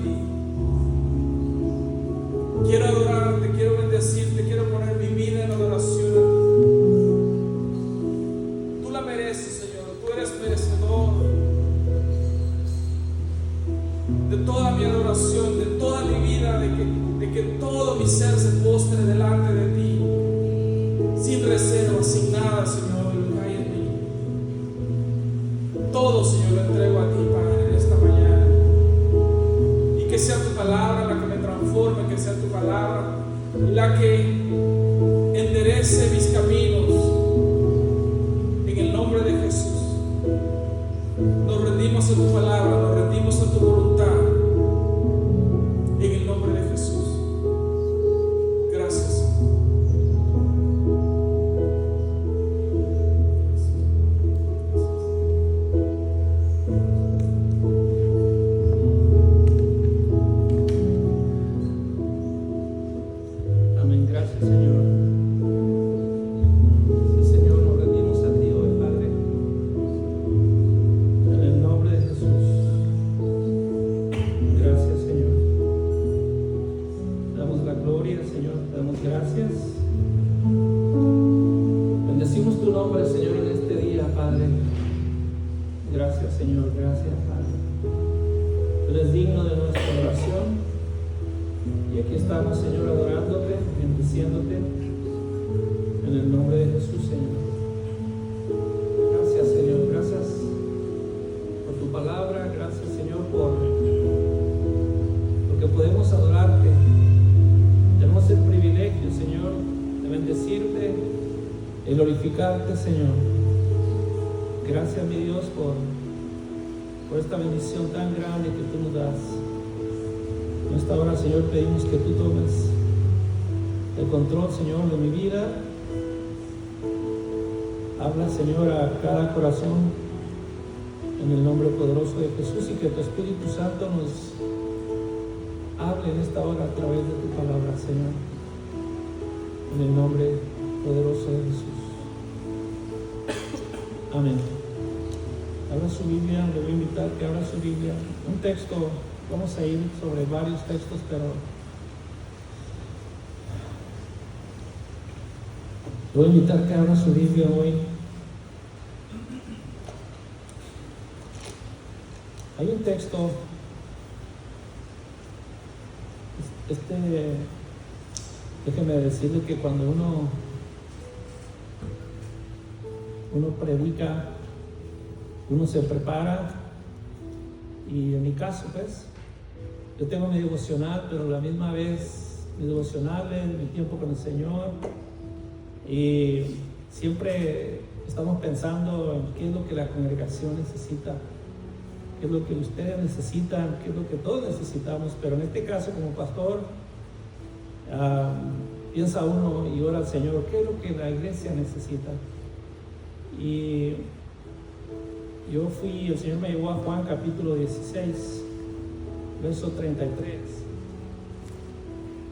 ti. Quiero adorarte, quiero bendecirte, quiero poner mi vida en adoración a ti. Tú la mereces, Señor. Tú eres merecedor de toda mi adoración, de toda mi vida, de que todo mi ser se postre delante de ti, sin reserva, sin nada, Señor, lo que hay en mí. Todo, Señor, lo entrego a ti, Padre, en esta mañana. Y que sea tu palabra la que me transforme, que sea tu palabra la que enderece mis caminos. En el nombre de Jesús, nos rendimos a tu palabra, nos rendimos a tu voluntad. En el nombre de Jesús. Gracias. Amén. Gracias, Señor. Sí, Señor, nos rendimos a ti hoy, Padre. En el nombre de Jesús. Gracias, Señor. Te damos la gloria, Señor. Te damos gracias. Bendecimos tu nombre, Señor, en este día, Padre. Gracias, Señor. Gracias, Padre. Tú eres digno de nuestra oración. Y aquí estamos, Señor, adorándote, bendiciéndote. En el nombre de Jesús, Señor. Gracias, Señor. Gracias por tu palabra. Gracias, Señor, porque podemos adorarte. Tenemos el privilegio, Señor, de bendecirte y glorificarte, Señor. Gracias, mi Dios, por esta bendición tan grande que tú nos das. En esta hora, Señor, pedimos que tú tomes el control, Señor, de mi vida. Habla, Señor, a cada corazón en el nombre poderoso de Jesús, y que tu Espíritu Santo nos hable en esta hora a través de tu palabra, Señor, en el nombre poderoso de Jesús. Amén. Abra su Biblia. Le voy a invitar que abra su Biblia. Un texto, vamos a ir sobre varios textos, pero le voy a invitar que abra su Biblia hoy. Hay un texto, déjeme decirle que cuando uno predica, uno se prepara, y en mi caso, pues, yo tengo mi devocional, pero a la misma vez mi devocional es mi tiempo con el Señor, y siempre estamos pensando en qué es lo que la congregación necesita, qué es lo que ustedes necesitan, qué es lo que todos necesitamos. Pero en este caso, como pastor, piensa uno y ora al Señor, qué es lo que la iglesia necesita. Y el Señor me llevó a Juan capítulo 16, verso 33.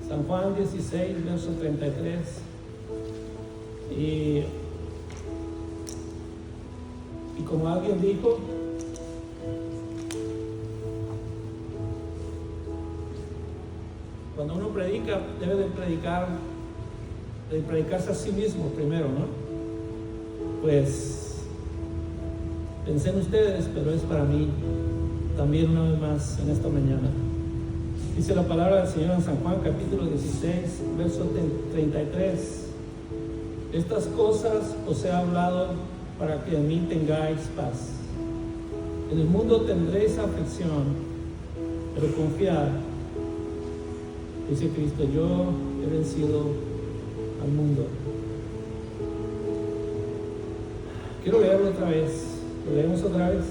San Juan 16, verso 33. Y como alguien dijo, cuando uno predica, debe de predicarse a sí mismo primero, ¿no? Pues pensé en ustedes, pero es para mí también una vez más en esta mañana. Dice la palabra del Señor en San Juan capítulo 16, verso 33. Estas cosas os he hablado para que en mí tengáis paz. En el mundo tendréis aflicción, pero confiad. Dice Cristo, yo he vencido al mundo. Quiero leerlo otra vez. ¿Lo leemos otra vez?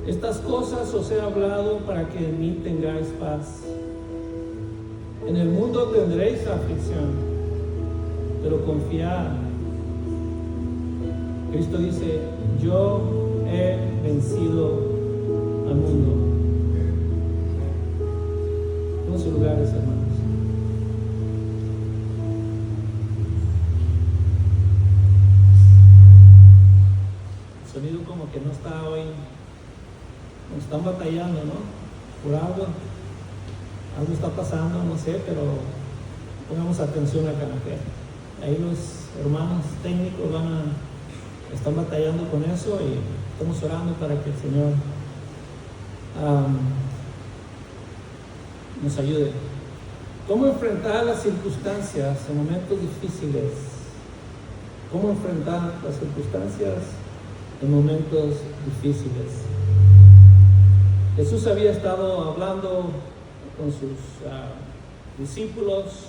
Estas cosas os he hablado para que en mí tengáis paz. En el mundo tendréis aflicción, pero confiad. Cristo dice, yo he vencido al mundo. En sus lugares, hermanos. El sonido como que no está hoy están batallando, ¿no? Por algo está pasando, no sé, pero pongamos atención acá, ¿ok? Ahí los hermanos técnicos están batallando con eso y estamos orando para que el Señor nos ayude. ¿Cómo enfrentar las circunstancias en momentos difíciles? ¿Cómo enfrentar las circunstancias en momentos difíciles? Jesús había estado hablando con sus discípulos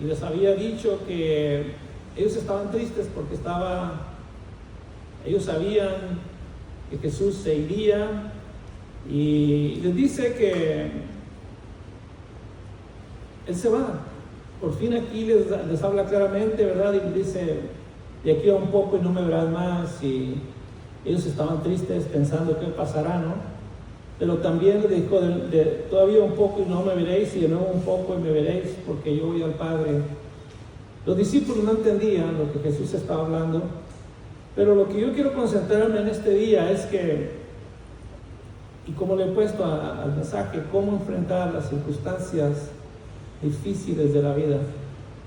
y les había dicho que ellos estaban tristes porque ellos sabían que Jesús se iría, y les dice que Él se va. Por fin aquí les habla claramente, ¿verdad? Y les dice, de aquí a un poco y no me verás más. Y ellos estaban tristes pensando qué pasará, ¿no? Pero también les dijo, todavía un poco y no me veréis, y de nuevo un poco y me veréis, porque yo voy al Padre. Los discípulos no entendían lo que Jesús estaba hablando, pero lo que yo quiero concentrarme en este día es que, y como le he puesto al mensaje, cómo enfrentar las circunstancias difíciles de la vida.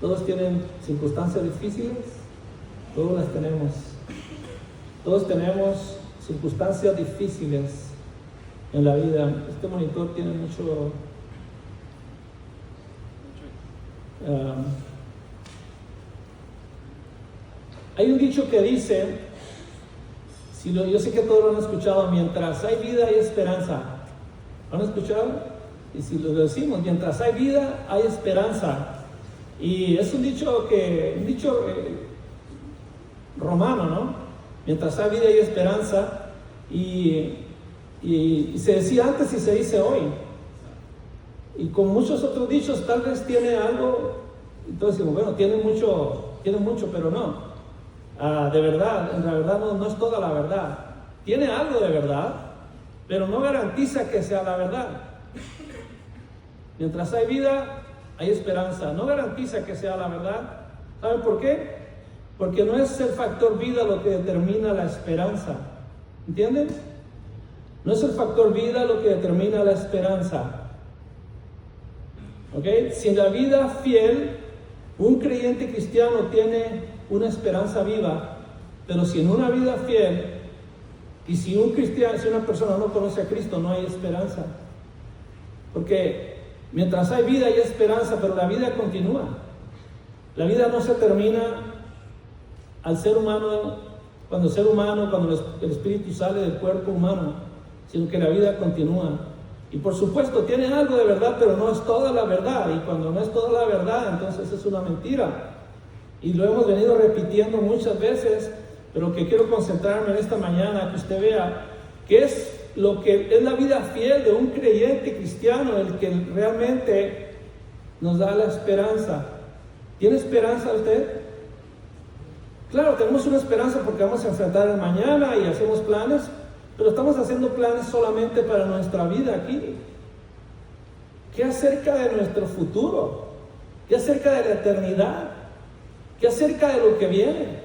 ¿Todos tienen circunstancias difíciles? Todos las tenemos. Todos tenemos circunstancias difíciles en la vida. Este monitor tiene mucho hay un dicho que dice, yo sé que todos lo han escuchado: mientras hay vida hay esperanza. ¿Lo han escuchado? Y si lo decimos, mientras hay vida hay esperanza. Y es un dicho romano, ¿no? Mientras hay vida hay esperanza. Y se decía antes y se dice hoy. Y con muchos otros dichos tal vez tiene algo. Entonces decimos, bueno, tiene mucho, pero no. De verdad, en la verdad no es toda la verdad. Tiene algo de verdad, pero no garantiza que sea la verdad. Mientras hay vida, hay esperanza. No garantiza que sea la verdad. ¿Saben por qué? Porque no es el factor vida lo que determina la esperanza. ¿Entienden? No es el factor vida lo que determina la esperanza. ¿Ok? Si en la vida fiel, un creyente cristiano tiene una esperanza viva, pero si en una vida fiel, y si una persona no conoce a Cristo, no hay esperanza. Porque mientras hay vida hay esperanza, pero la vida continúa. La vida no se termina cuando el espíritu sale del cuerpo humano, sino que la vida continúa. Y por supuesto tiene algo de verdad, pero no es toda la verdad. Y cuando no es toda la verdad, entonces es una mentira. Y lo hemos venido repitiendo muchas veces, pero que quiero concentrarme en esta mañana, que usted vea qué es lo que es la vida fiel de un creyente cristiano, el que realmente nos da la esperanza. ¿Tiene esperanza usted? Claro, tenemos una esperanza porque vamos a enfrentar el mañana y hacemos planes, pero estamos haciendo planes solamente para nuestra vida aquí. ¿Qué acerca de nuestro futuro? ¿Qué acerca de la eternidad? ¿Qué acerca de lo que viene?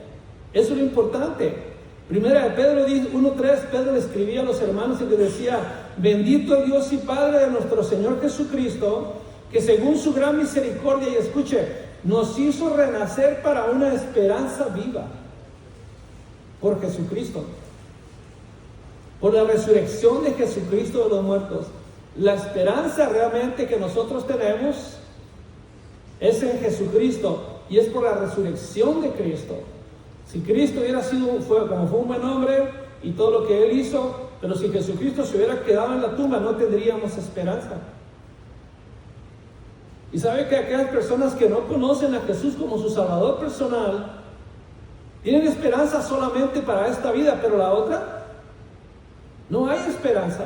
Eso es lo importante. Primera de Pedro 1:3, Pedro le escribía a los hermanos y les decía: bendito Dios y Padre de nuestro Señor Jesucristo, que según su gran misericordia, y escuche, nos hizo renacer para una esperanza viva por Jesucristo, por la resurrección de Jesucristo de los muertos. La esperanza realmente que nosotros tenemos es en Jesucristo, y es por la resurrección de Cristo. Si Cristo fue un buen hombre y todo lo que Él hizo, pero si Jesucristo se hubiera quedado en la tumba, no tendríamos esperanza. Y sabe que aquellas personas que no conocen a Jesús como su Salvador personal, tienen esperanza solamente para esta vida, pero la otra, no hay esperanza.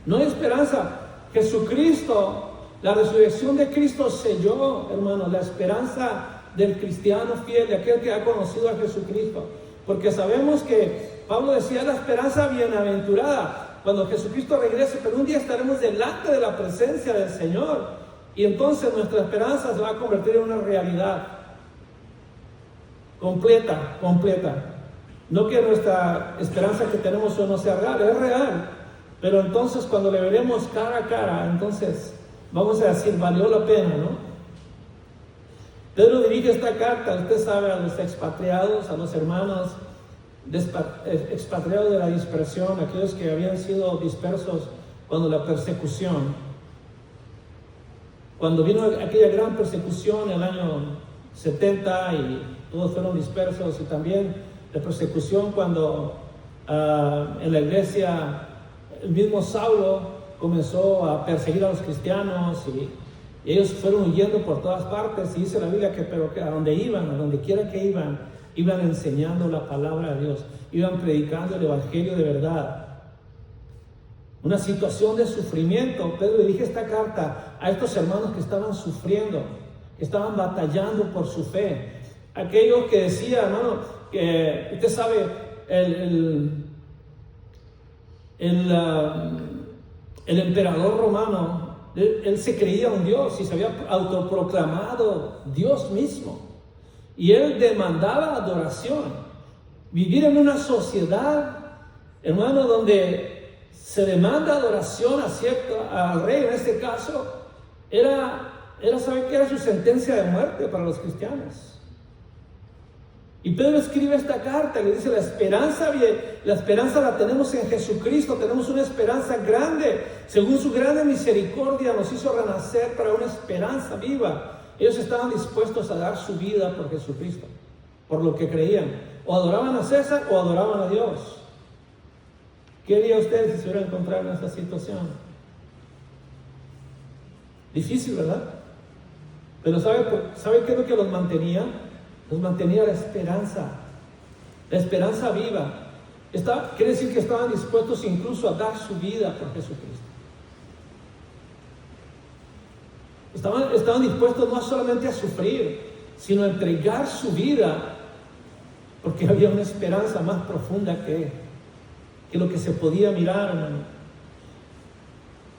No hay esperanza. Jesucristo, la resurrección de Cristo selló, hermanos, la esperanza del cristiano fiel, de aquel que ha conocido a Jesucristo. Porque sabemos que Pablo decía la esperanza bienaventurada, cuando Jesucristo regrese, pero un día estaremos delante de la presencia del Señor, y entonces nuestra esperanza se va a convertir en una realidad completa. No que nuestra esperanza que tenemos hoy no sea real, es real, Pero entonces cuando le veremos cara a cara, entonces vamos a decir, valió la pena, ¿no? Pedro dirige esta carta, usted sabe, a los expatriados, a los hermanos expatriados de la dispersión, aquellos que habían sido dispersos cuando la persecución, cuando vino aquella gran persecución en el año 70 y todos fueron dispersos, y también la persecución cuando en la iglesia el mismo Saulo comenzó a perseguir a los cristianos y ellos fueron huyendo por todas partes, y dice la Biblia que a donde iban, a donde quiera que iban enseñando la palabra de Dios, iban predicando el evangelio de verdad. Una situación de sufrimiento. Pedro dirige esta carta a estos hermanos que estaban sufriendo, que estaban batallando por su fe. Aquellos que decían, hermano, que usted sabe, el emperador romano, él se creía un Dios y se había autoproclamado Dios mismo. Y él demandaba adoración. Vivir en una sociedad, hermano, donde se demanda adoración al rey, en este caso, ¿sabe qué? Era su sentencia de muerte para los cristianos. Y Pedro escribe esta carta, le dice, la esperanza la tenemos en Jesucristo, tenemos una esperanza grande, según su grande misericordia nos hizo renacer para una esperanza viva. Ellos estaban dispuestos a dar su vida por Jesucristo, por lo que creían. O adoraban a César o adoraban a Dios. ¿Qué haría usted si se hubiera encontrado en esta situación? Difícil, ¿verdad? Pero ¿sabe qué es lo que los mantenía? Los mantenía la esperanza viva. Quiere decir que estaban dispuestos incluso a dar su vida por Jesucristo. Estaban dispuestos no solamente a sufrir, sino a entregar su vida, porque había una esperanza más profunda que lo que se podía mirar, hermano.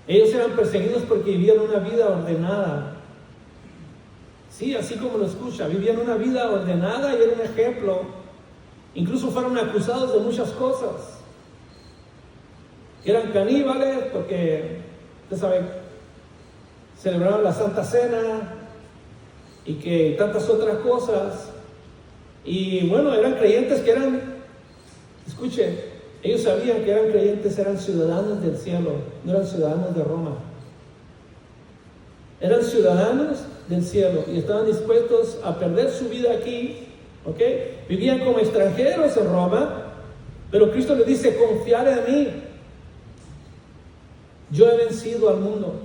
Ellos eran perseguidos porque vivían una vida ordenada. Sí, así como lo escucha, vivían una vida ordenada y era un ejemplo. Incluso fueron acusados de muchas cosas. Que eran caníbales porque, usted sabe, celebraban la Santa Cena y que tantas otras cosas. Y bueno, eran creyentes que escuche, ellos sabían que eran creyentes, eran ciudadanos del cielo, no eran ciudadanos de Roma. Eran ciudadanos del cielo y estaban dispuestos a perder su vida aquí, ¿ok? Vivían como extranjeros en Roma, pero Cristo les dice, confiad en mí. Yo he vencido al mundo.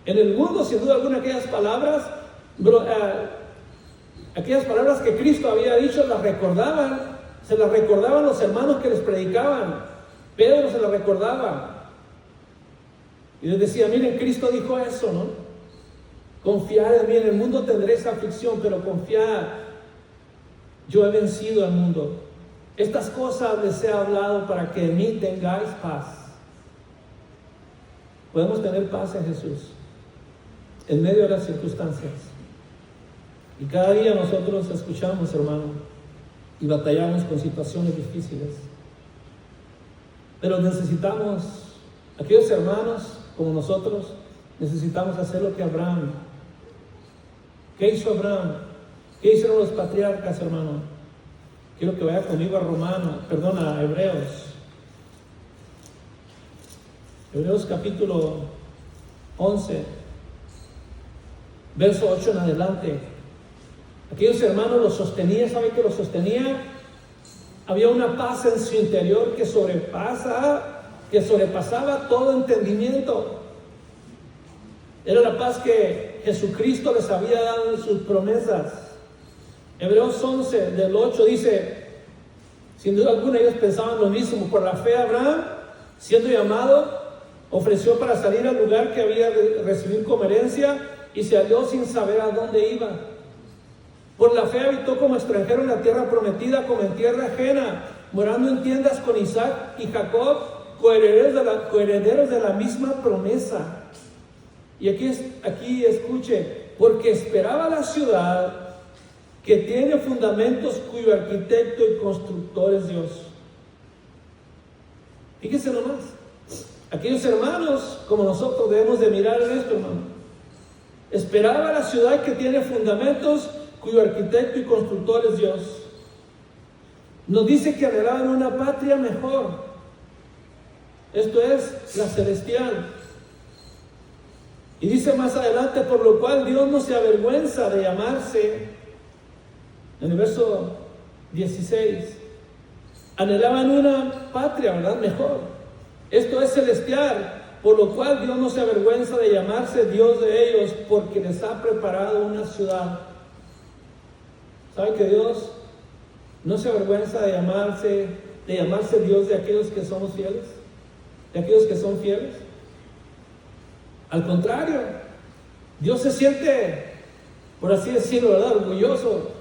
En el mundo, sin duda alguna, aquellas palabras que Cristo había dicho, se las recordaban los hermanos que les predicaban. Pedro se las recordaba. Y les decía, miren, Cristo dijo eso, ¿no? Confiad en mí, en el mundo tendréis aflicción, pero confiad, yo he vencido al mundo. Estas cosas les he hablado para que en mí tengáis paz. Podemos tener paz en Jesús, en medio de las circunstancias. Y cada día nosotros escuchamos, hermano, y batallamos con situaciones difíciles. Pero necesitamos, aquellos hermanos como nosotros, necesitamos hacer lo que Abraham. ¿Qué hizo Abraham? ¿Qué hicieron los patriarcas, hermano? Quiero que vaya conmigo a Hebreos. Hebreos capítulo 11, verso 8 en adelante. Aquellos hermanos los sostenía, ¿sabe qué los sostenía? Había una paz en su interior que sobrepasaba todo entendimiento. Era la paz que Jesucristo les había dado en sus promesas. Hebreos 11, del 8 dice, sin duda alguna ellos pensaban lo mismo. Por la fe Abraham, siendo llamado, ofreció para salir al lugar que había de recibir como herencia y se halló sin saber a dónde iba. Por la fe habitó como extranjero en la tierra prometida, como en tierra ajena, morando en tiendas con Isaac y Jacob, coherederos de la misma promesa. Y aquí escuche, porque esperaba la ciudad que tiene fundamentos, cuyo arquitecto y constructor es Dios. Fíjese nomás, Aquellos hermanos, como nosotros, debemos de mirar en esto, hermano. Esperaba la ciudad que tiene fundamentos, cuyo arquitecto y constructor es Dios. Nos dice que anhelaban una patria mejor. Esto es la celestial. Y dice más adelante, por lo cual Dios no se avergüenza de llamarse, en el verso 16, anhelaban una patria, ¿verdad? Mejor. Esto es celestial, por lo cual Dios no se avergüenza de llamarse Dios de ellos, porque les ha preparado una ciudad. ¿Sabe que Dios no se avergüenza de llamarse Dios de aquellos que somos fieles? De aquellos que son fieles. Al contrario, Dios se siente, por así decirlo, ¿verdad? Orgulloso.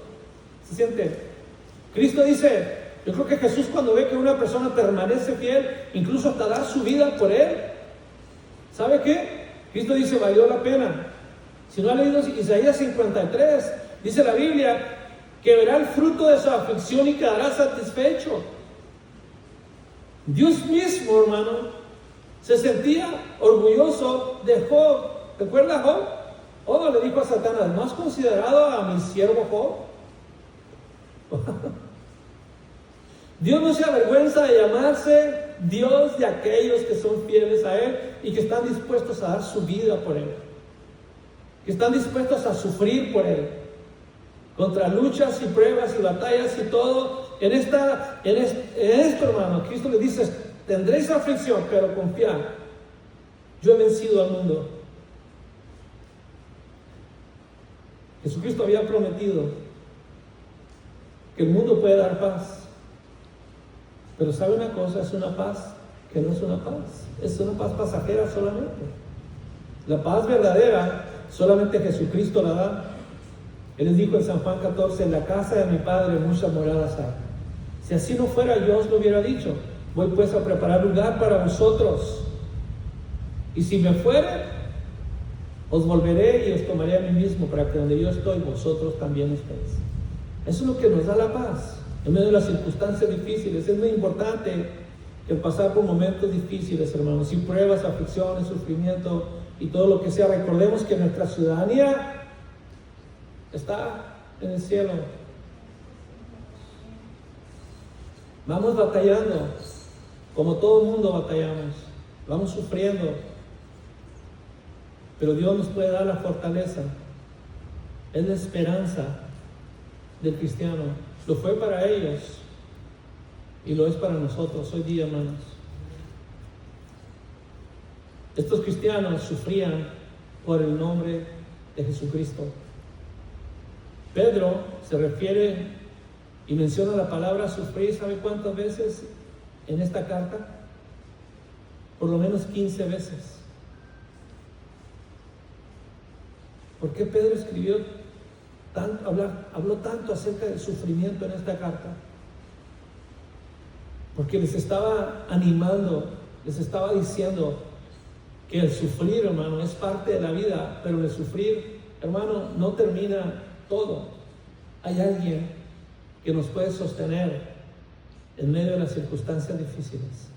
Se siente. Cristo dice, yo creo que Jesús, cuando ve que una persona permanece fiel, incluso hasta dar su vida por él, ¿sabe qué? Cristo dice, valió la pena. Si no ha leído Isaías 53, dice la Biblia que verá el fruto de su aflicción y quedará satisfecho. Dios mismo, hermano, se sentía orgulloso de Job. ¿Recuerda Job? Job le dijo a Satanás, ¿no has considerado a mi siervo Job? Dios no se avergüenza de llamarse Dios de aquellos que son fieles a Él y que están dispuestos a dar su vida por Él, que están dispuestos a sufrir por Él, contra luchas y pruebas y batallas y todo. En esto, hermano, Cristo le dice, tendréis aflicción, pero confiad, yo he vencido al mundo. Jesucristo había prometido que el mundo puede dar paz. Pero ¿sabe una cosa? Es una paz que no es una paz. Es una paz pasajera solamente. La paz verdadera solamente Jesucristo la da. Él les dijo en San Juan 14, en la casa de mi Padre muchas moradas hay. Si así no fuera, yo os lo hubiera dicho. Voy pues a preparar lugar para vosotros. Y si me fuere, os volveré y os tomaré a mí mismo, para que donde yo estoy, vosotros también estéis. Eso es lo que nos da la paz. En medio de las circunstancias difíciles, es muy importante que al pasar por momentos difíciles, hermanos, sin pruebas, aflicciones, sufrimiento y todo lo que sea, recordemos que nuestra ciudadanía está en el cielo. Vamos batallando, como todo el mundo batallamos, vamos sufriendo, pero Dios nos puede dar la fortaleza, es la esperanza del cristiano. Lo fue para ellos y lo es para nosotros hoy día, hermanos. Estos cristianos sufrían por el nombre de Jesucristo. Pedro se refiere y menciona la palabra sufrir, ¿sabe cuántas veces en esta carta? Por lo menos 15 veces. ¿Por qué Pedro habló tanto acerca del sufrimiento en esta carta? Porque les estaba animando, les estaba diciendo que el sufrir, hermano, es parte de la vida, pero el sufrir, hermano, no termina todo. Hay alguien que nos puede sostener en medio de las circunstancias difíciles.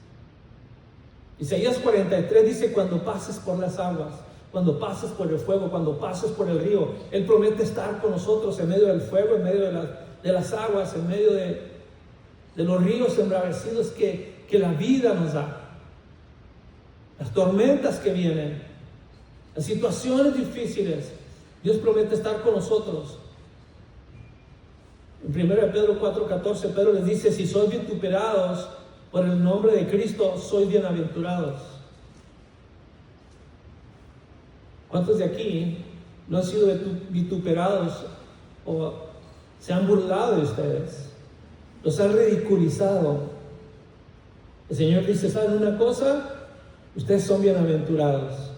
Isaías 43 dice, cuando pases por las aguas, cuando pases por el fuego, cuando pases por el río, Él promete estar con nosotros en medio del fuego, en medio de las aguas, en medio de los ríos embravecidos que la vida nos da. Las tormentas que vienen, las situaciones difíciles, Dios promete estar con nosotros. En 1 Pedro 4:14, Pedro les dice, si sois vituperados por el nombre de Cristo, sois bienaventurados. ¿Cuántos de aquí no han sido vituperados o se han burlado de ustedes? Los han ridiculizado. El Señor dice, ¿saben una cosa? Ustedes son bienaventurados.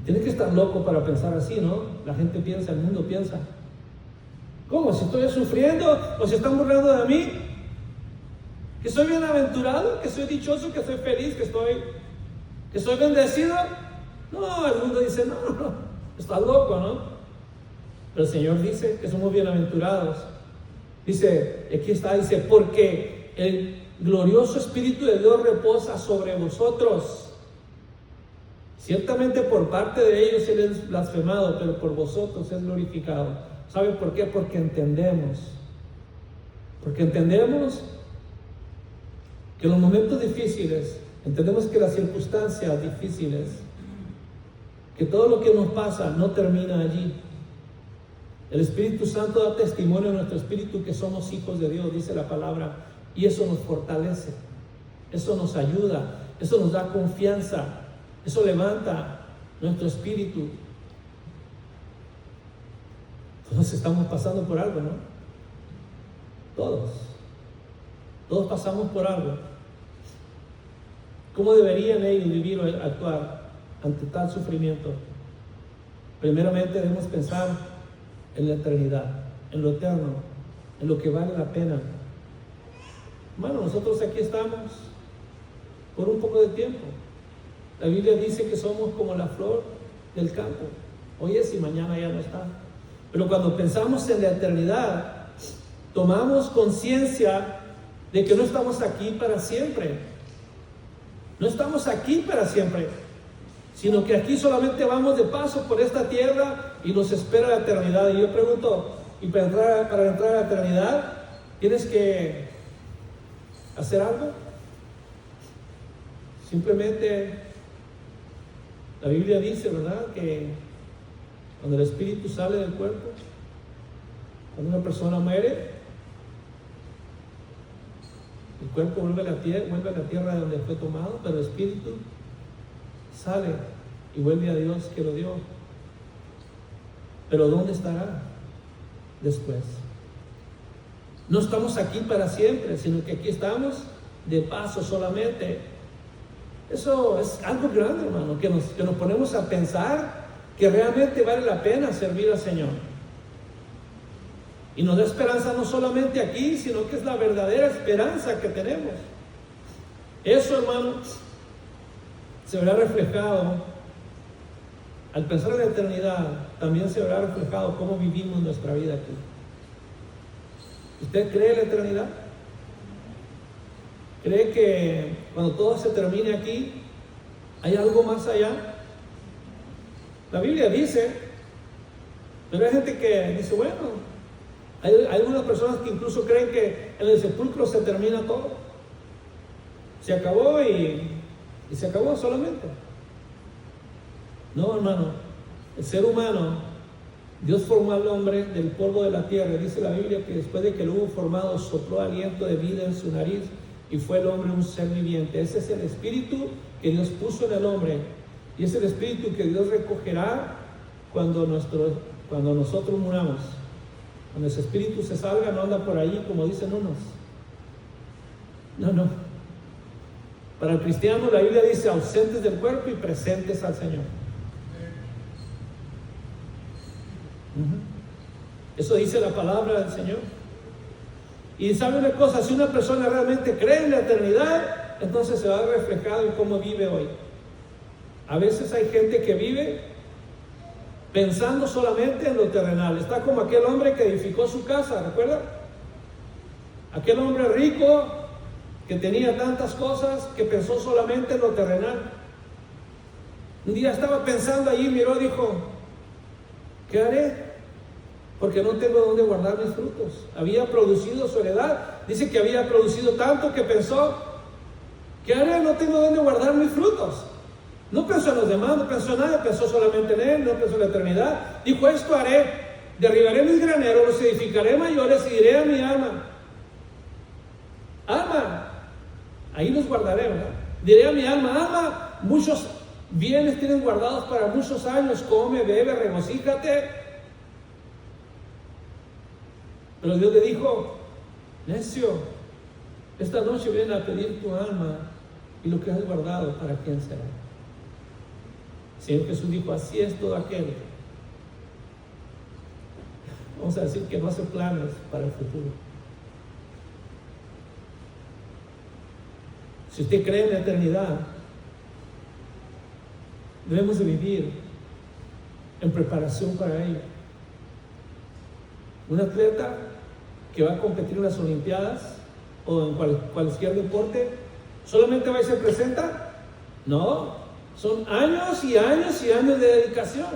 Tienes que estar loco para pensar así, ¿no? La gente piensa, el mundo piensa. ¿Cómo? ¿Si estoy sufriendo o se están burlando de mí? ¿Que soy bienaventurado? ¿Que soy dichoso? ¿Que soy feliz? ¿Que soy bendecido? No, el mundo dice, no, estás loco, ¿no? Pero el Señor dice que somos bienaventurados. Dice, aquí está, dice, porque glorioso Espíritu de Dios reposa sobre vosotros. Ciertamente por parte de ellos Él es blasfemado, pero por vosotros es glorificado. ¿Sabe por qué? Porque entendemos que en los momentos difíciles, entendemos que las circunstancias difíciles, que todo lo que nos pasa no termina allí. El Espíritu Santo da testimonio a nuestro espíritu que somos hijos de Dios, dice la palabra, y eso nos fortalece, eso nos ayuda, eso nos da confianza, eso levanta nuestro espíritu. Todos estamos pasando por algo, ¿no? Todos pasamos por algo. ¿Cómo deberían ellos vivir o actuar ante tal sufrimiento? Primeramente debemos pensar en la eternidad, en lo eterno, en lo que vale la pena. Hermano, nosotros aquí estamos por un poco de tiempo. La Biblia dice que somos como la flor del campo. Hoy es y mañana ya no está. Pero cuando pensamos en la eternidad, tomamos conciencia de que no estamos aquí para siempre. No estamos aquí para siempre, sino que aquí solamente vamos de paso por esta tierra y nos espera la eternidad. Y yo pregunto, ¿y para entrar a la eternidad tienes que hacer algo? Simplemente la Biblia dice, ¿verdad?, que cuando el espíritu sale del cuerpo, cuando una persona muere, el cuerpo vuelve a la tierra de donde fue tomado, pero el espíritu sale y vuelve a Dios que lo dio. Pero ¿dónde estará después? No estamos aquí para siempre, sino que aquí estamos de paso solamente. Eso es algo grande, hermano, que nos ponemos a pensar que realmente vale la pena servir al Señor. Y nos da esperanza no solamente aquí, sino que es la verdadera esperanza que tenemos. Eso, hermano, se verá reflejado al pensar en la eternidad. También se verá reflejado cómo vivimos nuestra vida aquí. ¿Usted cree en la eternidad? ¿Cree que cuando todo se termine aquí hay algo más allá? La Biblia dice, pero hay gente que dice, bueno, hay algunas personas que incluso creen que en el sepulcro se termina todo. Se acabó y se acabó solamente. No, hermano, el ser humano, Dios formó al hombre del polvo de la tierra. Dice la Biblia que después de que lo hubo formado, sopló aliento de vida en su nariz y fue el hombre un ser viviente. Ese es el espíritu que Dios puso en el hombre. Y es el espíritu que Dios recogerá cuando nosotros muramos. Cuando ese espíritu se salga, no anda por ahí como dicen unos. No. Para el cristiano la Biblia dice ausentes del cuerpo y presentes al Señor. Eso dice la palabra del Señor. Y sabe una cosa, si una persona realmente cree en la eternidad, entonces se va a ver reflejado en cómo vive hoy. A veces hay gente que vive pensando solamente en lo terrenal. Está como aquel hombre que edificó su casa, ¿recuerda? Aquel hombre rico que tenía tantas cosas que pensó solamente en lo terrenal. Un día estaba pensando allí, miró y dijo, ¿qué haré? Porque no tengo dónde guardar mis frutos. Había producido su heredad. Dice que había producido tanto que pensó, ¿qué haré? No tengo dónde guardar mis frutos. No pensó en los demás, no pensó en nada, pensó solamente en él, no pensó en la eternidad. Dijo, esto haré, derribaré mis graneros, los edificaré mayores y diré a mi alma, ahí los guardaré, ¿verdad? Diré a mi alma, muchos bienes tienes guardados para muchos años, come, bebe, regocíjate. Pero Dios le dijo, necio, esta noche vienen a pedir tu alma y lo que has guardado, ¿para quién será? El Señor Jesús dijo, así es todo aquel, vamos a decir, que no hace planes para el futuro. Si usted cree en la eternidad, debemos de vivir en preparación para ello. Un atleta que va a competir en las Olimpiadas o en cualquier deporte, solamente va y se presenta. No, son años y años y años de dedicación.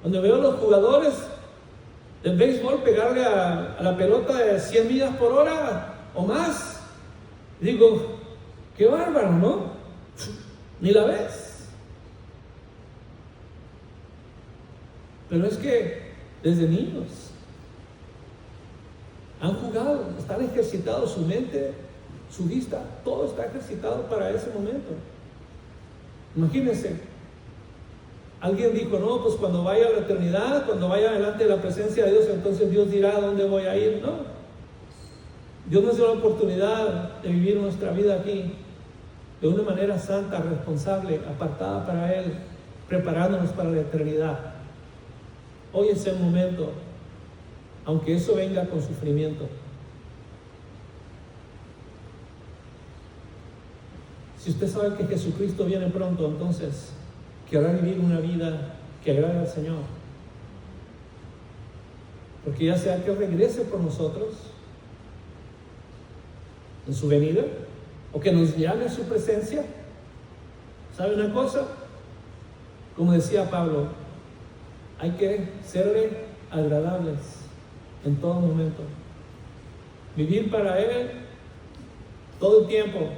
Cuando veo a los jugadores del béisbol pegarle a la pelota de 100 millas por hora o más, digo, qué bárbaro, ¿no? Ni la ves. Pero es que desde niños han jugado, están ejercitados, su mente, su vista, todo está ejercitado para ese momento. Imagínense, alguien dijo, no, pues cuando vaya a la eternidad, cuando vaya delante de la presencia de Dios, entonces Dios dirá a dónde voy a ir. No, Dios nos dio la oportunidad de vivir nuestra vida aquí de una manera santa, responsable, apartada para Él, preparándonos para la eternidad. Hoy es el momento, aunque eso venga con sufrimiento. Si usted sabe que Jesucristo viene pronto, entonces querrá vivir una vida que agrade al Señor. Porque ya sea que regrese por nosotros en su venida, o que nos llame a su presencia. ¿Sabe una cosa? Como decía Pablo, hay que serle agradables en todo momento. Vivir para Él todo el tiempo.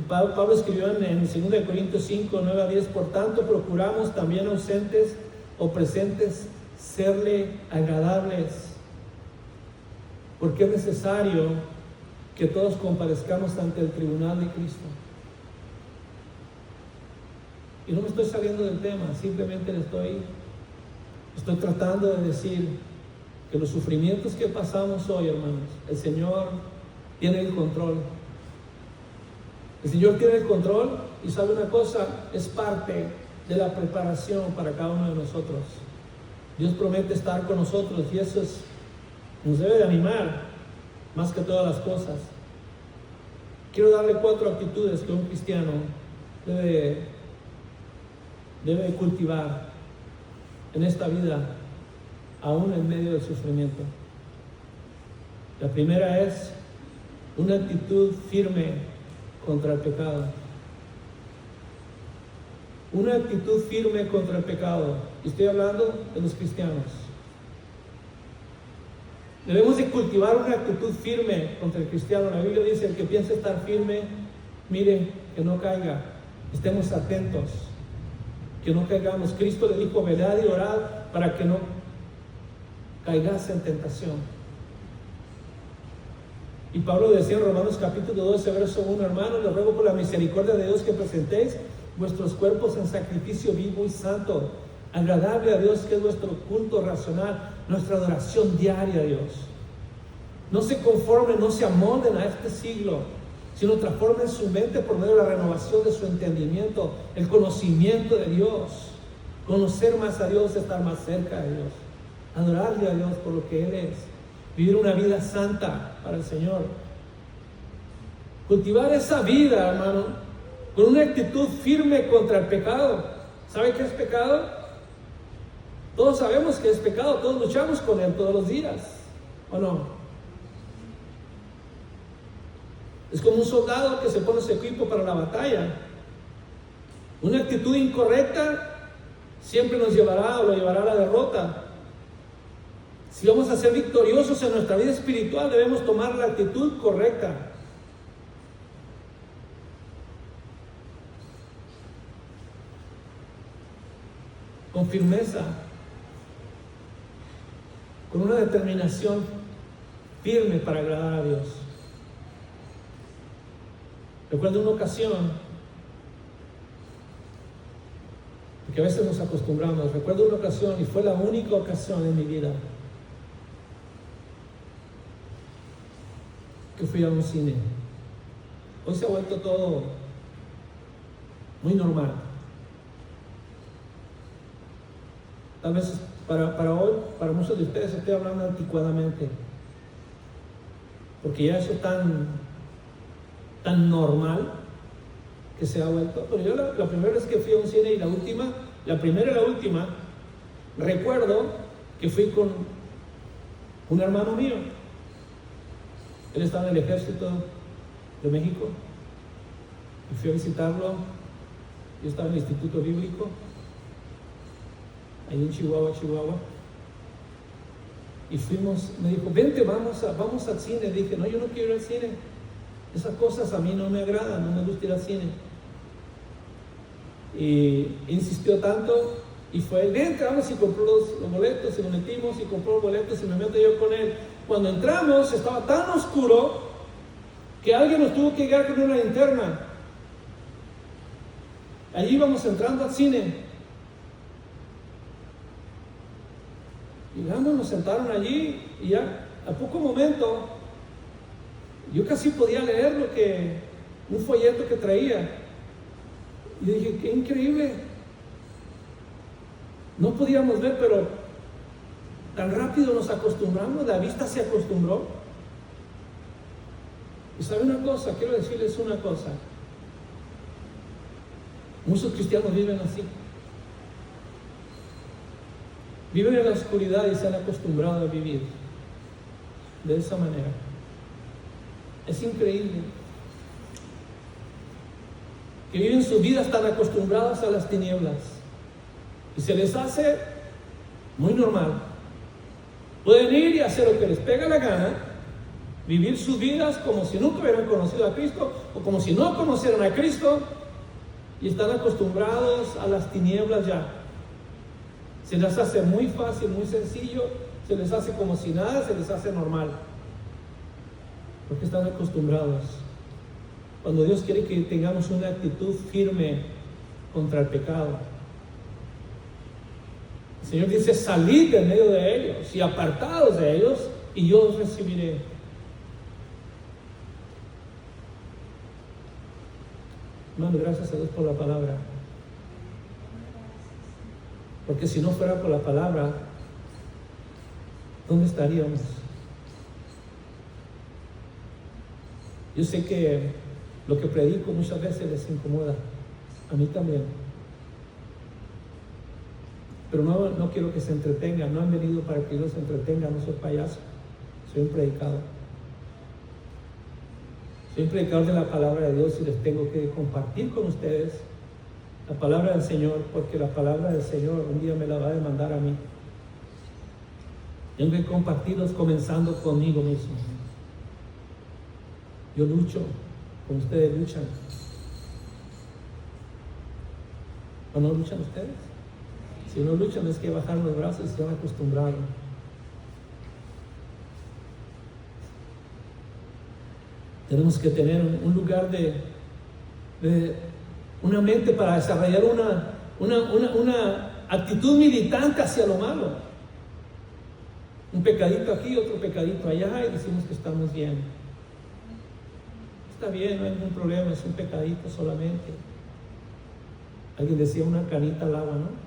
Pablo escribió en 2 Corintios 5, 9 a 10, por tanto procuramos también ausentes o presentes serle agradables, porque es necesario que todos comparezcamos ante el tribunal de Cristo. Y no me estoy saliendo del tema, simplemente le estoy tratando de decir que los sufrimientos que pasamos hoy, hermanos, el Señor tiene el control. El Señor tiene el control y sabe una cosa, es parte de la preparación para cada uno de nosotros. Dios promete estar con nosotros y eso nos debe de animar más que todas las cosas. Quiero darle 4 actitudes que un cristiano debe cultivar en esta vida, aún en medio del sufrimiento. La primera es una actitud firme contra el pecado. Una actitud firme contra el pecado. Y estoy hablando de los cristianos. Debemos de cultivar una actitud firme contra el cristiano. La Biblia dice, el que piensa estar firme, mire que no caiga. Estemos atentos, que no caigamos. Cristo le dijo, velad y orad para que no caigas en tentación. Y Pablo decía en Romanos capítulo 12, verso 1, hermanos, les ruego por la misericordia de Dios que presentéis vuestros cuerpos en sacrificio vivo y santo, agradable a Dios, que es vuestro culto racional, nuestra adoración diaria a Dios. No se conformen, no se amolden a este siglo, sino transformen su mente por medio de la renovación de su entendimiento, el conocimiento de Dios. Conocer más a Dios, estar más cerca de Dios, adorarle a Dios por lo que Él es, vivir una vida santa para el Señor. Cultivar esa vida, hermano, con una actitud firme contra el pecado. ¿Sabe qué es pecado? Todos sabemos que es pecado, todos luchamos con él todos los días, ¿o no? Es como un soldado que se pone su equipo para la batalla. Una actitud incorrecta siempre nos llevará o lo llevará a la derrota. Si vamos a ser victoriosos en nuestra vida espiritual, debemos tomar la actitud correcta. Con firmeza, con una determinación firme para agradar a Dios. Recuerdo una ocasión, porque a veces nos acostumbramos, recuerdo una ocasión, y fue la única ocasión en mi vida, que fui a un cine. Hoy se ha vuelto todo muy normal. Tal vez para hoy, para muchos de ustedes estoy hablando anticuadamente, porque ya eso es tan normal que se ha vuelto. Pero yo la primera vez que fui a un cine y la primera y la última, recuerdo que fui con un hermano mío. Él estaba en el ejército de México y fui a visitarlo. Yo estaba en el Instituto Bíblico, ahí en Chihuahua. Y fuimos, me dijo, vente, vamos al cine. Dije, no, yo no quiero ir al cine. Esas cosas a mí no me agradan, no me gusta ir al cine. Y insistió tanto, y fue, vente, vamos, y compró los boletos, y nos metimos, y compró los boletos, y me meto yo con él. Cuando entramos, estaba tan oscuro, que alguien nos tuvo que llegar con una linterna. Allí íbamos entrando al cine. Llegamos, nos sentaron allí y ya a poco momento yo casi podía leer un folleto que traía. Y dije, qué increíble. No podíamos ver, pero tan rápido nos acostumbramos, la vista se acostumbró. Y sabe una cosa, quiero decirles una cosa. Muchos cristianos viven así. Viven en la oscuridad y se han acostumbrado a vivir de esa manera. Es increíble que viven sus vidas tan acostumbrados a las tinieblas y se les hace muy normal. Pueden ir y hacer lo que les pega la gana, vivir sus vidas como si nunca hubieran conocido a Cristo o como si no conocieran a Cristo, y están acostumbrados a las tinieblas ya. Se les hace muy fácil, muy sencillo, se les hace como si nada, se les hace normal, porque están acostumbrados. Cuando Dios quiere que tengamos una actitud firme contra el pecado, el Señor dice, salid de medio de ellos y apartados de ellos, y yo os recibiré. Hermano, gracias a Dios por la palabra. Porque si no fuera por la palabra, ¿dónde estaríamos? Yo sé que lo que predico muchas veces les incomoda, a mí también. Pero no quiero que se entretengan, no han venido para que yo se entretenga, no soy payaso, soy un predicador. Soy un predicador de la palabra de Dios y les tengo que compartir con ustedes la palabra del Señor, porque la palabra del Señor un día me la va a demandar a mí. Tengo que compartirlos comenzando conmigo mismo. Yo lucho, como ustedes luchan. ¿O no luchan ustedes? Si no luchan es que bajar los brazos y se van acostumbrados. Tenemos que tener un lugar de una mente para desarrollar una actitud militante hacia lo malo. Un pecadito aquí, otro pecadito allá, y decimos que estamos bien. Está bien, no hay ningún problema, es un pecadito solamente. Alguien decía una canita al agua, ¿no?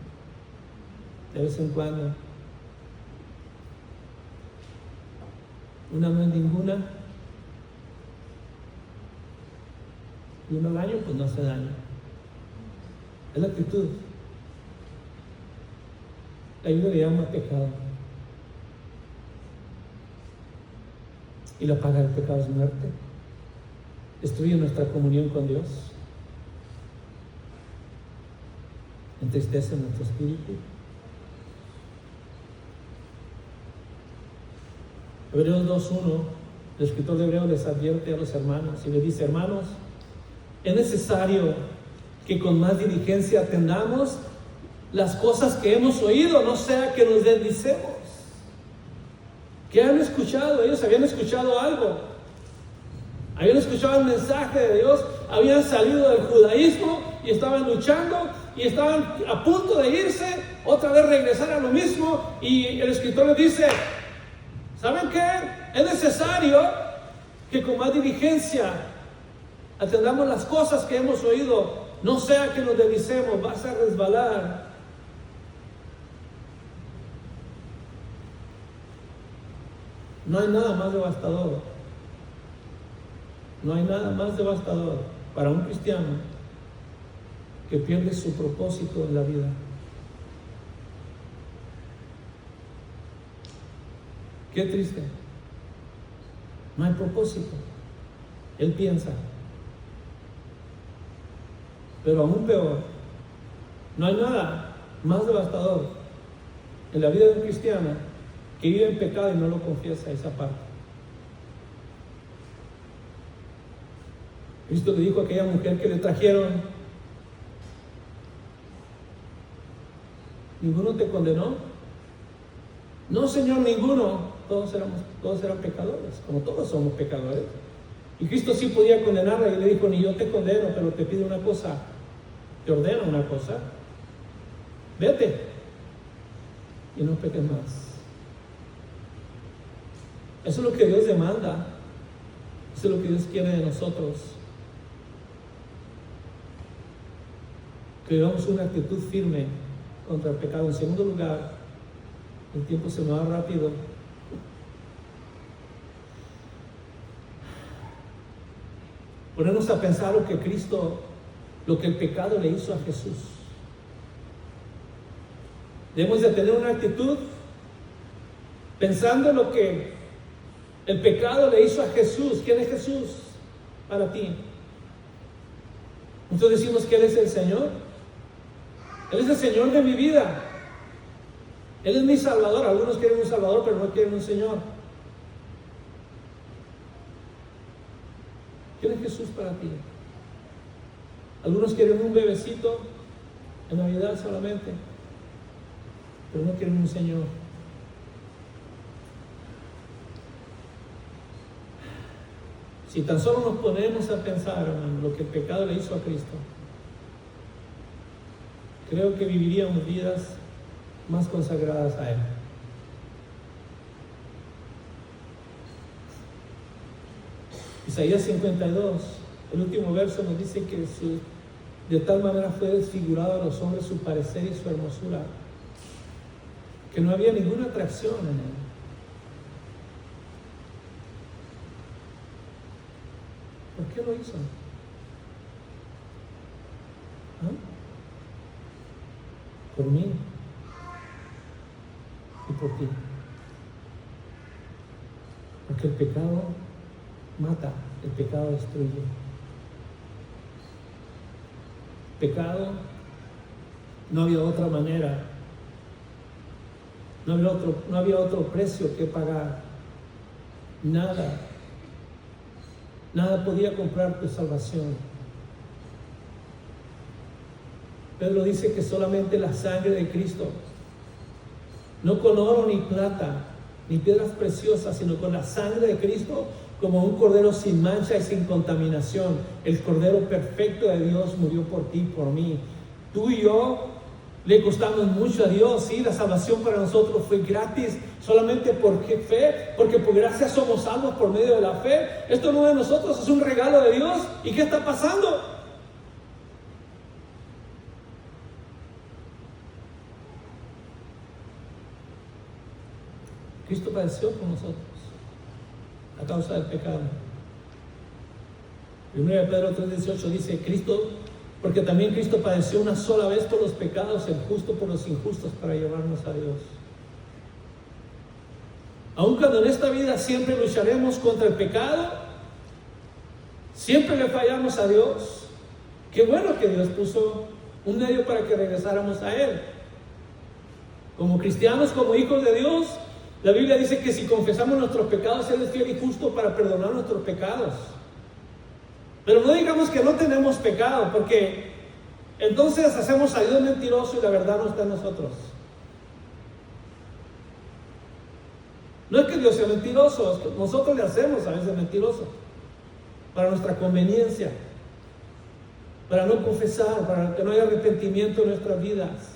De vez en cuando. Una no es ninguna. Y uno daño, pues no hace daño. Es la actitud. La Biblia le llama pecado. Y la paga del pecado es muerte. Destruye nuestra comunión con Dios. Entristece nuestro espíritu. Hebreos 2:1, el escritor de Hebreos les advierte a los hermanos y les dice: hermanos, es necesario que con más diligencia atendamos las cosas que hemos oído, no sea que nos deslicemos. ¿Qué han escuchado? Ellos habían escuchado algo. Habían escuchado el mensaje de Dios, habían salido del judaísmo y estaban luchando y estaban a punto de irse, otra vez regresar a lo mismo. Y el escritor les dice: ¿saben qué? Es necesario que con más diligencia atendamos las cosas que hemos oído, no sea que nos deslicemos, vas a resbalar. No hay nada más devastador. No hay nada más devastador para un cristiano que pierde su propósito en la vida. Qué triste. No hay propósito. Él piensa. Pero aún peor, no hay nada más devastador en la vida de un cristiano que vive en pecado y no lo confiesa, esa parte. Cristo le dijo a aquella mujer que le trajeron: ¿ninguno te condenó? No, Señor, ninguno. Todos eran pecadores, como todos somos pecadores. Y Cristo sí podía condenarla y le dijo: ni yo te condeno, pero te pido una cosa, te ordeno una cosa: vete y no peques más. Eso es lo que Dios demanda. Eso es lo que Dios quiere de nosotros. Que vivamos una actitud firme contra el pecado. En segundo lugar, el tiempo se me va rápido. Ponernos a pensar lo que el pecado le hizo a Jesús. Debemos de tener una actitud pensando en lo que el pecado le hizo a Jesús. ¿Quién es Jesús para ti? Nosotros decimos que Él es el Señor. Él es el Señor de mi vida. Él es mi Salvador. Algunos quieren un Salvador, pero no quieren un Señor. ¿Quién es Jesús para ti? Algunos quieren un bebecito en Navidad solamente, pero no quieren un Señor. Si tan solo nos ponemos a pensar, hermano, lo que el pecado le hizo a Cristo, creo que viviríamos vidas más consagradas a Él. Isaías 52, el último verso, nos dice que de tal manera fue desfigurado a los hombres su parecer y su hermosura, que no había ninguna atracción en Él. ¿Por qué lo hizo? Por mí y por ti. Porque el pecado mata, el pecado destruye. Pecado, no había otra manera, no había otro precio que pagar. Nada podía comprar tu salvación. Pedro dice que solamente la sangre de Cristo, no con oro ni plata, ni piedras preciosas, sino con la sangre de Cristo, como un cordero sin mancha y sin contaminación. El cordero perfecto de Dios murió por ti, por mí. Tú y yo le costamos mucho a Dios, sí, la salvación para nosotros fue gratis, solamente por fe, porque por gracia somos salvos por medio de la fe. Esto no es de nosotros, es un regalo de Dios. ¿Y qué está pasando? Cristo padeció por nosotros a causa del pecado. 1 Pedro 3:18 dice: Cristo, porque también Cristo padeció una sola vez por los pecados, el justo por los injustos, para llevarnos a Dios. Aun cuando en esta vida siempre lucharemos contra el pecado, siempre le fallamos a Dios, qué bueno que Dios puso un medio para que regresáramos a Él. Como cristianos, como hijos de Dios, la Biblia dice que si confesamos nuestros pecados, Él es fiel y justo para perdonar nuestros pecados. Pero no digamos que no tenemos pecado, porque entonces hacemos a Dios mentiroso y la verdad no está en nosotros. No es que Dios sea mentiroso, es que nosotros le hacemos a veces mentiroso para nuestra conveniencia, para no confesar, para que no haya arrepentimiento en nuestras vidas.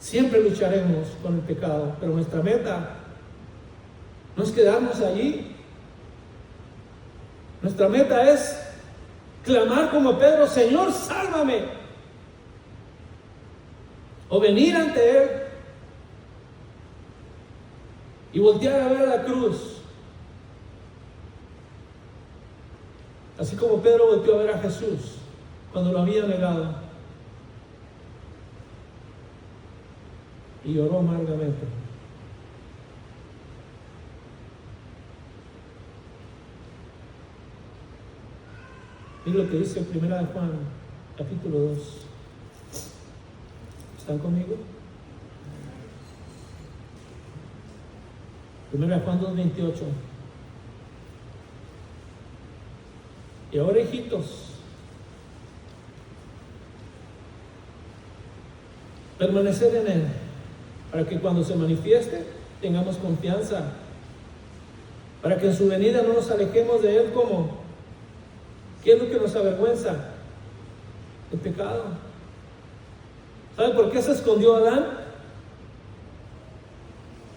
Siempre lucharemos con el pecado, pero nuestra meta no es quedarnos allí. Nuestra meta es clamar como Pedro: Señor, sálvame. O venir ante Él y voltear a ver a la cruz. Así como Pedro volteó a ver a Jesús cuando lo había negado. Y lloró amargamente. Mira lo que dice 1 de Juan, capítulo 2. ¿Están conmigo? 1 de Juan 2:28. Y ahora, hijitos, permanecer en Él, para que cuando se manifieste tengamos confianza, para que en su venida no nos alejemos de Él. Como ¿qué es lo que nos avergüenza? El pecado. ¿Sabe por qué se escondió Adán?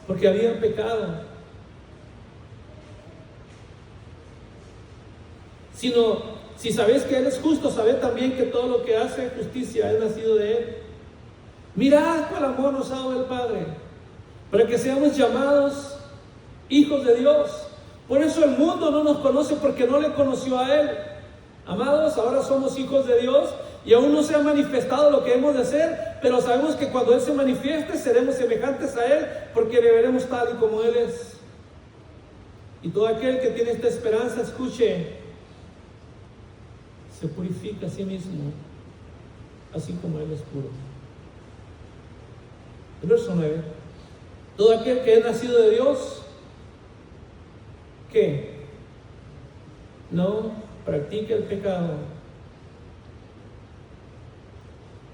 Porque había pecado. Si sabéis que Él es justo, sabed también que todo lo que hace justicia es nacido de Él. Mirad cuál amor nos ha dado el Padre, para que seamos llamados hijos de Dios. Por eso el mundo no nos conoce, porque no le conoció a Él. Amados, ahora somos hijos de Dios y aún no se ha manifestado lo que hemos de ser, pero sabemos que cuando Él se manifieste seremos semejantes a Él, porque le veremos tal y como Él es. Y todo aquel que tiene esta esperanza, escuche, se purifica a sí mismo, así como Él es puro. El verso 9. Todo aquel que es nacido de Dios, ¿qué? No practica el pecado,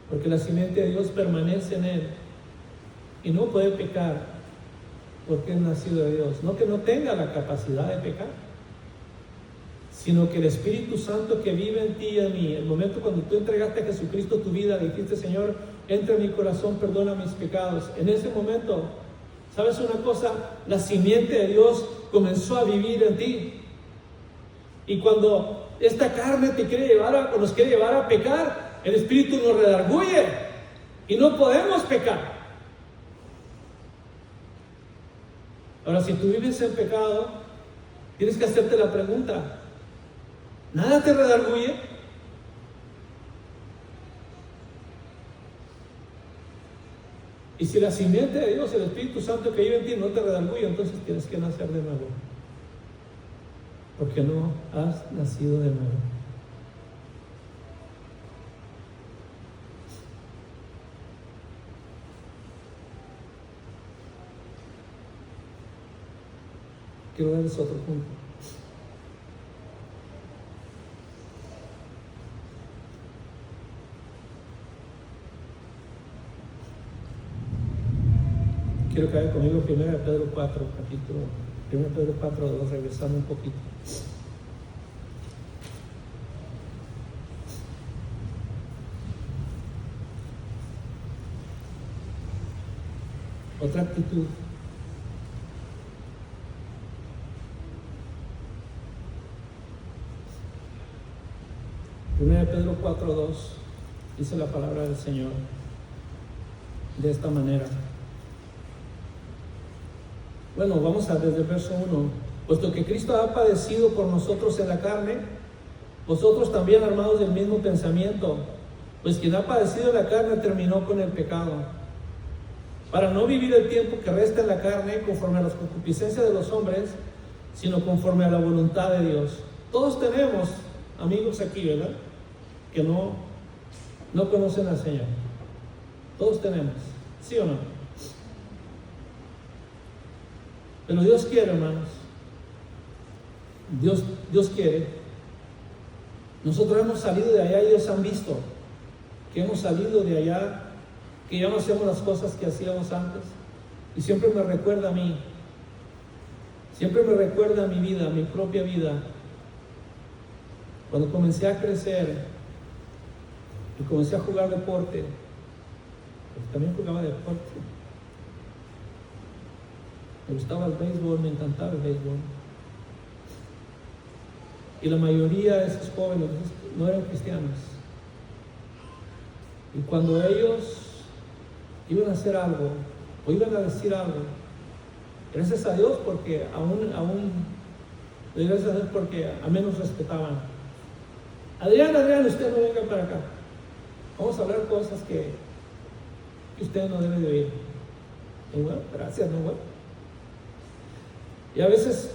porque la simiente de Dios permanece en él y no puede pecar porque es nacido de Dios. No que no tenga la capacidad de pecar, sino que el Espíritu Santo que vive en ti y en mí, el momento cuando tú entregaste a Jesucristo tu vida, dijiste: Señor, entra en mi corazón, perdona mis pecados. En ese momento, ¿sabes una cosa? La simiente de Dios comenzó a vivir en ti. Y cuando esta carne te quiere llevar nos quiere llevar a pecar, el Espíritu nos redarguye y no podemos pecar. Ahora, si tú vives en pecado, tienes que hacerte la pregunta: ¿nada te redarguye? Y si la simiente de Dios, el Espíritu Santo que vive en ti, no te redarguye, entonces tienes que nacer de nuevo, porque no has nacido de nuevo. Quiero darles otro punto. Quiero que vaya conmigo 1 Pedro 4, capítulo 1 Pedro 4, 2, regresando un poquito. Otra actitud. Primera de Pedro 4:2 dice la palabra del Señor de esta manera. Bueno, vamos desde el verso 1. Puesto que Cristo ha padecido por nosotros en la carne, vosotros también armados del mismo pensamiento, pues quien ha padecido en la carne terminó con el pecado, para no vivir el tiempo que resta en la carne conforme a las concupiscencias de los hombres, sino conforme a la voluntad de Dios. Todos tenemos amigos aquí, ¿verdad?, que no conocen al Señor. Todos tenemos, ¿sí o no? Pero Dios quiere, hermanos. Dios quiere. Nosotros hemos salido de allá y ellos han visto que hemos salido de allá, que ya no hacemos las cosas que hacíamos antes. Y siempre me recuerda a mí. Siempre me recuerda a mi vida, a mi propia vida. Cuando comencé a crecer y comencé a jugar deporte, porque también jugaba deporte. Me gustaba el béisbol, me encantaba el béisbol. Y la mayoría de esos jóvenes no eran cristianos. Y cuando ellos iban a hacer algo o iban a decir algo, gracias a Dios, porque gracias a Dios porque a menos respetaban. Adrián, usted no venga para acá. Vamos a hablar cosas que usted no debe de oír. Y bueno, gracias, no bueno. Y a veces,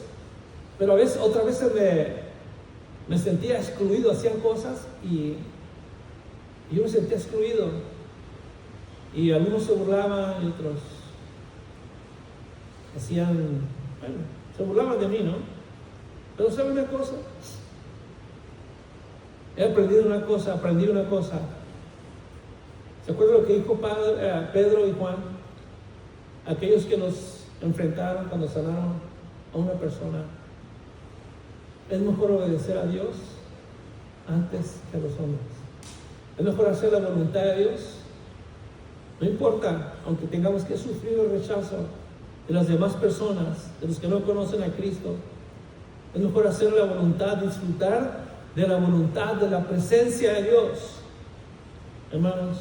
pero a veces, otras veces me sentía excluido, hacían cosas y yo me sentía excluido. Y algunos se burlaban y otros hacían, bueno, se burlaban de mí, ¿no? Pero ¿sabe una cosa? Aprendí una cosa. ¿Se acuerdan lo que dijo Pedro y Juan? Aquellos que nos enfrentaron cuando sanaron a una persona. Es mejor obedecer a Dios antes que a los hombres. Es mejor hacer la voluntad de Dios. No importa, aunque tengamos que sufrir el rechazo de las demás personas, de los que no conocen a Cristo. Es mejor hacer la voluntad, disfrutar de la voluntad, de la presencia de Dios. Hermanos,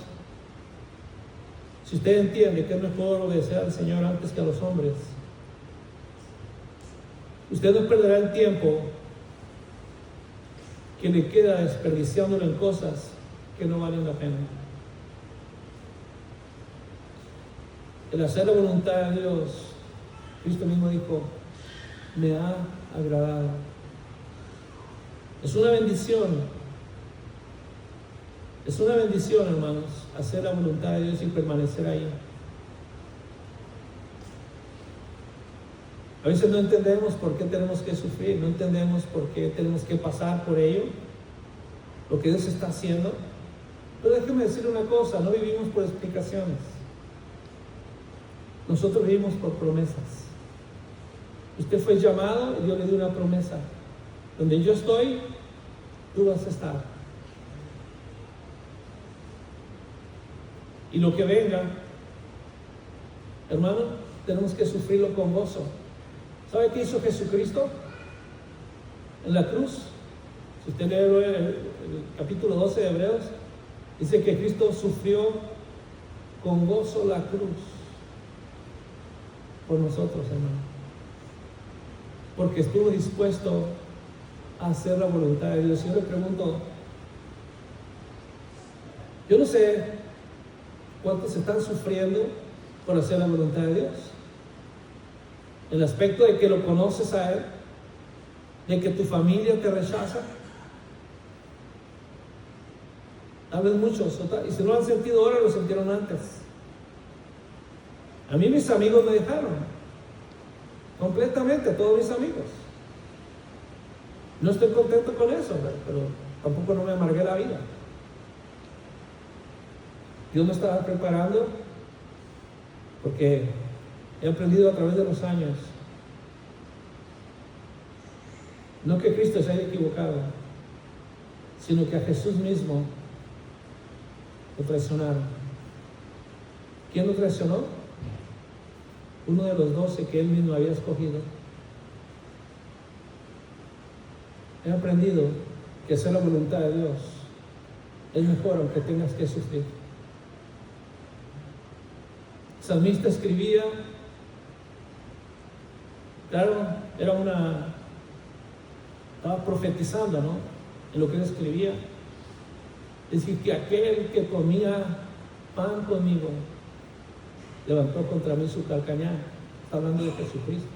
si usted entiende que es mejor obedecer al Señor antes que a los hombres, usted no perderá el tiempo que le queda desperdiciándolo en cosas que no valen la pena. El hacer la voluntad de Dios, Cristo mismo dijo, me ha agradado. Es una bendición, hermanos, hacer la voluntad de Dios y permanecer ahí. A veces no entendemos por qué tenemos que sufrir, no entendemos por qué tenemos que pasar por ello, lo que Dios está haciendo. Pero déjeme decir una cosa, no vivimos por explicaciones. Nosotros vivimos por promesas. Usted fue llamado y Dios le dio una promesa. Donde yo estoy, tú vas a estar. Y lo que venga, hermano, tenemos que sufrirlo con gozo. ¿Sabe qué hizo Jesucristo en la cruz? Si usted lee el capítulo 12 de Hebreos, dice que Cristo sufrió con gozo la cruz por nosotros, hermano, porque estuvo dispuesto a hacer la voluntad de Dios. Yo le pregunto, yo no sé cuántos están sufriendo por hacer la voluntad de Dios. El aspecto de que lo conoces a Él, de que tu familia te rechaza. Tal vez muchos, y si no lo han sentido ahora, lo sintieron antes. A mí mis amigos me dejaron completamente, todos mis amigos. No estoy contento con eso, pero tampoco no me amargué la vida. Dios me estaba preparando porque he aprendido a través de los años, no que Cristo se haya equivocado, sino que a Jesús mismo lo traicionaron. ¿Quién lo traicionó? Uno de los 12 que Él mismo había escogido. He aprendido que hacer la voluntad de Dios es mejor aunque tengas que sufrir. El salmista escribía, claro, estaba profetizando, ¿no? En lo que él escribía. Es decir, que aquel que comía pan conmigo levantó contra mí su calcañar. Está hablando de Jesucristo.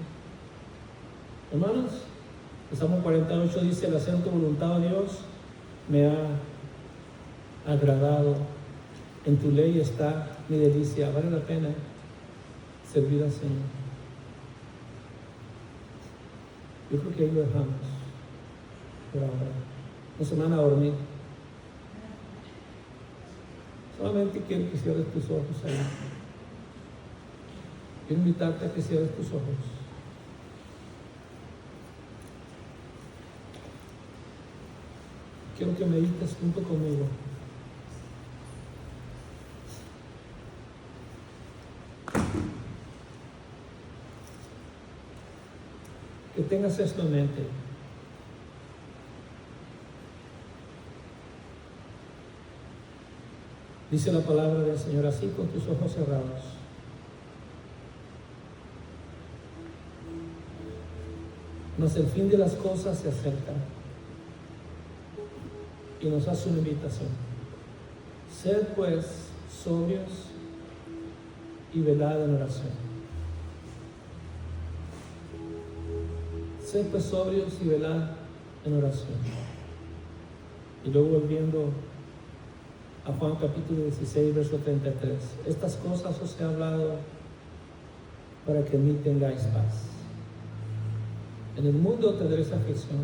Hermanos, el Salmo 48 dice: el hacer tu voluntad, oh Dios, me ha agradado. En tu ley está mi delicia. Vale la pena servir al Señor. Yo creo que ahí lo dejamos por ahora. No se van a dormir. Solamente quiero que cierres tus ojos ahí. Quiero invitarte a que cierres tus ojos. Quiero que medites junto conmigo. Que tengas esto en mente. Dice la palabra del Señor así, con tus ojos cerrados. Mas el fin de las cosas se acerca y nos hace una invitación. Sed pues sobrios y velad en oración. Sed pues sobrios y velad en oración. Y luego volviendo a Juan capítulo 16, verso 33. Estas cosas os he hablado para que en mí tengáis paz. En el mundo tendréis aflicción,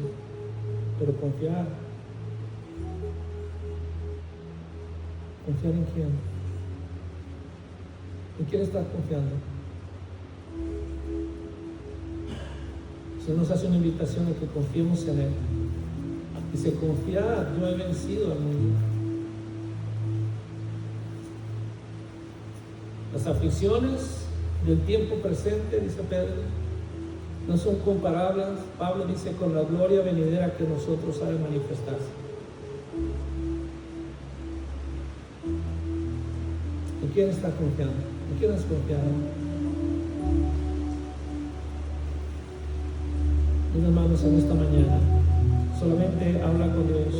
pero confiar. ¿Confiar en quién? ¿En quién estás confiando? Se nos hace una invitación a que confiemos en Él. Dice, confiad, yo he vencido al mundo. Las aflicciones del tiempo presente, dice Pedro, no son comparables, Pablo dice, con la gloria venidera que nosotros ha de manifestarse. ¿En quién está confiando? ¿En quién has confiado? Mis hermanos, en esta mañana solamente habla con Dios.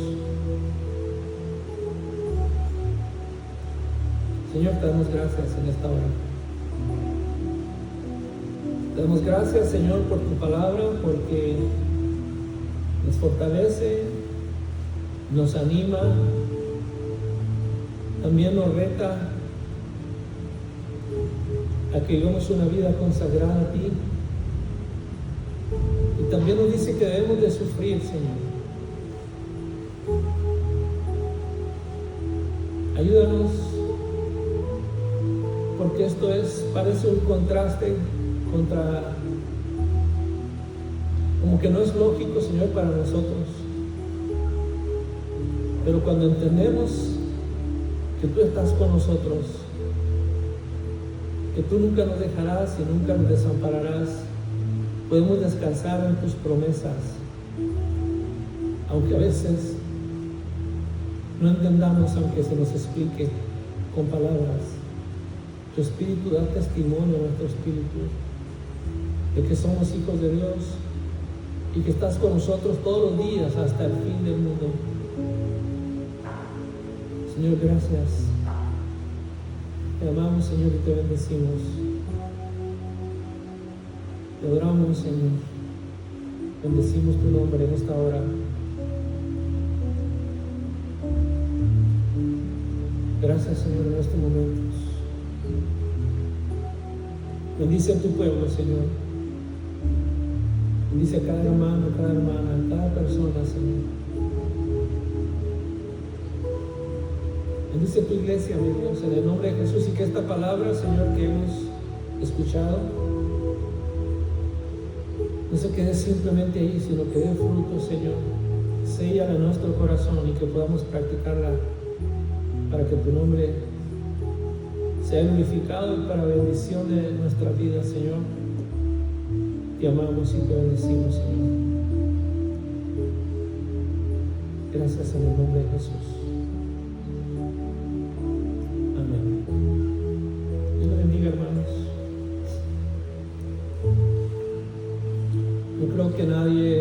Señor, te damos gracias en esta hora. Te damos gracias, Señor, por tu palabra, porque nos fortalece, nos anima, también nos reta a que vivamos una vida consagrada a ti. Y también nos dice que debemos de sufrir, Señor. Ayúdanos, porque esto parece un contraste como que no es lógico, Señor, para nosotros. Pero cuando entendemos que tú estás con nosotros, que tú nunca nos dejarás y nunca nos desampararás, podemos descansar en tus promesas, aunque a veces no entendamos, aunque se nos explique con palabras. Tu Espíritu da testimonio a nuestro espíritu de que somos hijos de Dios y que estás con nosotros todos los días hasta el fin del mundo. Señor, gracias. Te amamos, Señor, y te bendecimos. Te adoramos, Señor. Bendecimos tu nombre en esta hora. Gracias, Señor, en estos momentos. Bendice a tu pueblo, Señor. Bendice a cada hermano, cada hermana, a cada persona, Señor. Bendice a tu iglesia, mi Dios, en el nombre de Jesús, y que esta palabra, Señor, que hemos escuchado, no se quede simplemente ahí, sino que dé fruto, Señor. Séllala en nuestro corazón y que podamos practicarla para que tu nombre sea glorificado y para bendición de nuestra vida, Señor. Te amamos y te bendecimos, Señor. Gracias en el nombre de Jesús.